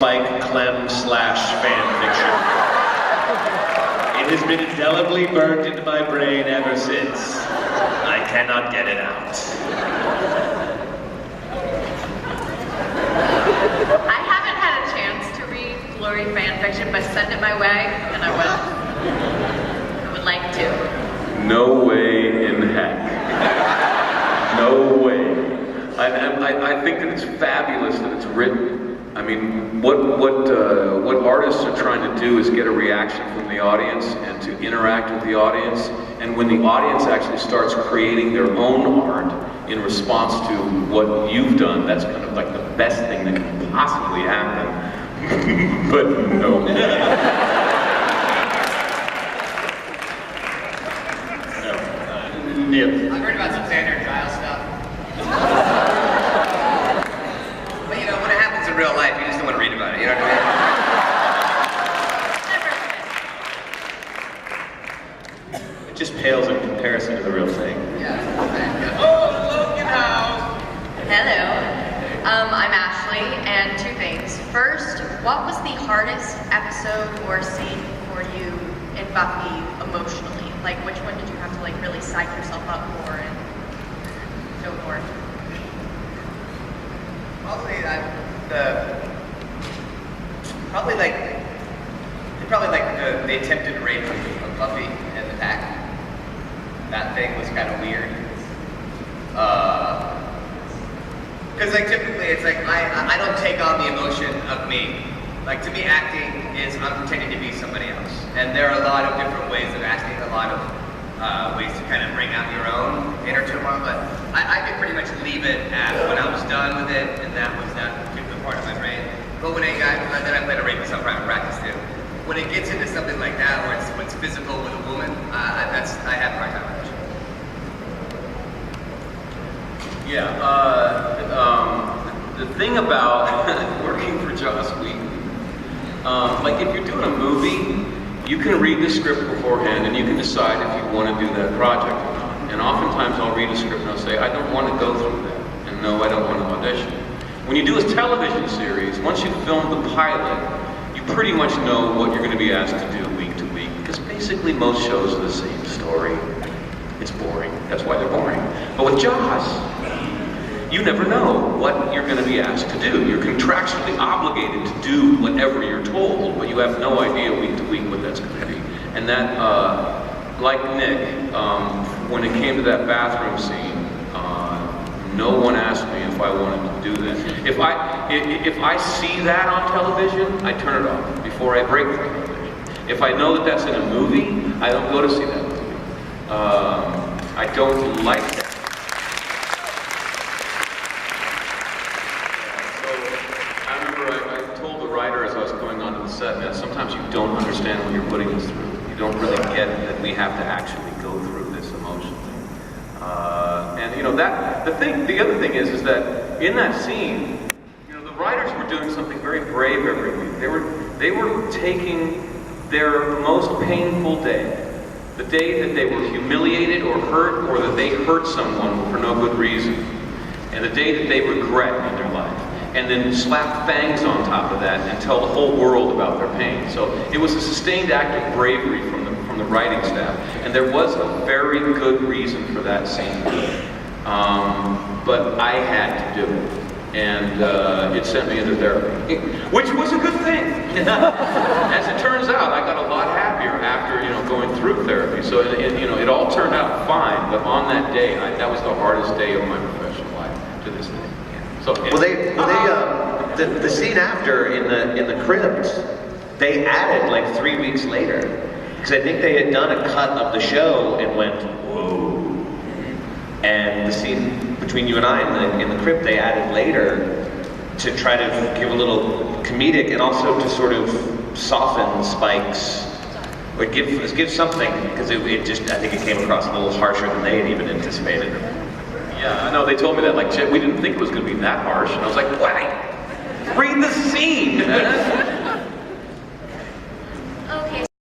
Like Clem slash fan fiction. It has been indelibly burned into my brain ever since. I cannot get it out. I haven't had a chance to read Glory fan fiction, but send it my way, and I will. I would like to. No way in heck. No way. I think that it's fabulous that it's written. I mean, what artists are trying to do is get a reaction from the audience and to interact with the audience. And when the audience actually starts creating their own art in response to what you've done, that's kind of like the best thing that can possibly happen. But no. Yeah. I've heard about some standard trial stuff. But you know, when it happens in real life, you just don't want to read about it, you know what I mean? It just pales in comparison to the real thing. Yeah. Oh, look at house! Hello. I'm Ashley, and two things. First, what was the hardest episode or scene for you in Buffy emotionally? Like, which one did you have to like really psych yourself up for and go for? Probably like the attempted rape of Buffy and the pack. That thing was kind of weird. Because like typically it's like I don't take on the emotion of me. Like to me, acting is I'm pretending to be somebody else, and there are a lot of different ways of acting, a lot of ways to kind of bring out your own inner turmoil. But I could pretty much leave it at when I was done with it, and that was that particular part of my brain. But when then I played a rapist on private practice too. When it gets into something like that, where it's physical with a woman, I have a hard time with it. Yeah, the thing about working for Joss Whedon, like if you're doing a movie, you can read the script beforehand and you can decide if you want to do that project or not. And oftentimes I'll read a script and I'll say, I don't want to go through that. And no, I don't want to audition. When you do a television series, once you film the pilot, you pretty much know what you're going to be asked to do week to week. Because basically most shows are the same story. It's boring. That's why they're boring. But with Joss, you never know what you're going to be asked to do. You're contractually obligated to do whatever you're told, but you have no idea week to week what that's going to be. And that, like Nick, when it came to that bathroom scene, no one asked me if I wanted to do this. If I see that on television, I turn it off before I break the television. If I know that that's in a movie, I don't go to see that movie. I don't like that. I told the writer as I was going onto the set, man, sometimes you don't understand what you're putting us through. You don't really get that we have to actually go through this emotionally. And you know the other thing is that in that scene, you know, the writers were doing something very brave every week. They were taking their most painful day, the day that they were humiliated or hurt, or that they hurt someone for no good reason, and the day that they regret in their life. And then slap fangs on top of that and tell the whole world about their pain. So it was a sustained act of bravery from the writing staff, and there was a very good reason for that scene. But I had to do it, and it sent me into therapy, which was a good thing. As it turns out, I got a lot happier after going through therapy. So it all turned out fine. But on that day, that was the hardest day of my professional life to this day. So, the scene after in the crypt, they added like 3 weeks later, because I think they had done a cut of the show and went, whoa. And the scene between you and I in the crypt, they added later to try to give a little comedic and also to sort of soften Spike's, or give something, because I think it came across a little harsher than they had even anticipated. Yeah, I know, they told me that, like, we didn't think it was going to be that harsh. And I was like, what? Read the scene!